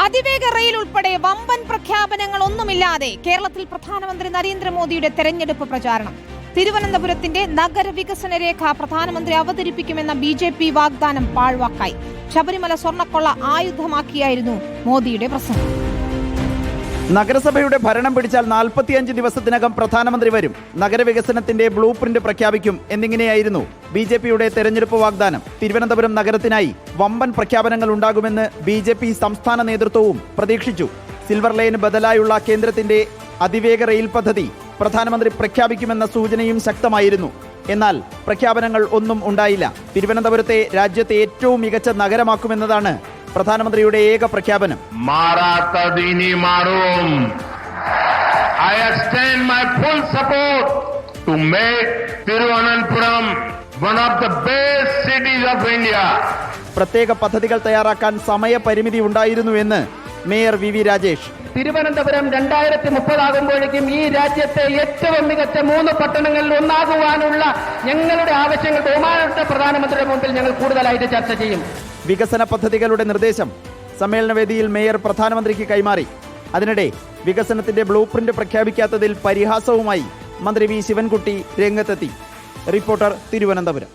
അതിവേഗ റെയിൽ ഉൾപ്പെടെ വമ്പൻ പ്രഖ്യാപനങ്ങളൊന്നുമില്ലാതെ കേരളത്തിൽ പ്രധാനമന്ത്രി നരേന്ദ്രമോദിയുടെ തെരഞ്ഞെടുപ്പ് പ്രചാരണം. തിരുവനന്തപുരത്തിന്റെ നഗരവികസന രേഖ പ്രധാനമന്ത്രി അവതരിപ്പിക്കുമെന്ന BJP വാഗ്ദാനം പാഴ്വാക്കായി. ശബരിമല സ്വർണ്ണക്കൊള്ള ആയുധമാക്കിയായിരുന്നു മോദിയുടെ പ്രസംഗം. നഗരസഭയുടെ ഭരണം പിടിച്ചാൽ 45 ദിവസത്തിനകം പ്രധാനമന്ത്രി വരും, നഗരവികസനത്തിന്റെ ബ്ലൂ പ്രിന്റ് പ്രഖ്യാപിക്കും എന്നിങ്ങനെയായിരുന്നു BJPയുടെ തെരഞ്ഞെടുപ്പ് വാഗ്ദാനം. തിരുവനന്തപുരം നഗരത്തിനായി വമ്പൻ പ്രഖ്യാപനങ്ങൾ ഉണ്ടാകുമെന്ന് BJP സംസ്ഥാന നേതൃത്വവും പ്രതീക്ഷിച്ചു. സിൽവർ ലൈന് ബദലായുള്ള കേന്ദ്രത്തിന്റെ അതിവേഗ റെയിൽ പദ്ധതി പ്രധാനമന്ത്രി പ്രഖ്യാപിക്കുമെന്ന സൂചനയും ശക്തമായിരുന്നു. എന്നാൽ പ്രഖ്യാപനങ്ങൾ ഒന്നും ഉണ്ടായില്ല. തിരുവനന്തപുരത്തെ രാജ്യത്തെ ഏറ്റവും മികച്ച നഗരമാക്കുമെന്നതാണ് പ്രധാനമന്ത്രിയുടെ ഏക പ്രഖ്യാപനം. പ്രത്യേക പദ്ധതികൾ തയ്യാറാക്കാൻ സമയപരിമിതി ഉണ്ടായിരുന്നുവെന്ന് മേയർ VV രാജേഷ്. തിരുവനന്തപുരം 2030 ആകുമ്പോഴേക്കും ഈ രാജ്യത്തെ ഏറ്റവും മികച്ച 3 പട്ടണങ്ങളിൽ ഒന്നാകുവാനുള്ള ഞങ്ങളുടെ ആവശ്യങ്ങൾ ബഹുമാനപ്പെട്ട പ്രധാനമന്ത്രിയുടെ മുമ്പിൽ ഞങ്ങൾ കൂടുതലായിട്ട് ചർച്ച ചെയ്യും. വികസന പദ്ധതികളുടെ നിർദ്ദേശം സമ്മേളനവേദിയിൽ മേയർ പ്രധാനമന്ത്രിക്ക് കൈമാറി. അതിനിടെ വികസനത്തിന്റെ ബ്ലൂ പ്രിന്റ് പ്രഖ്യാപിക്കാത്തതിൽ പരിഹാസവുമായി മന്ത്രി V ശിവൻകുട്ടി രംഗത്തെത്തി. റിപ്പോർട്ടർ, തിരുവനന്തപുരം.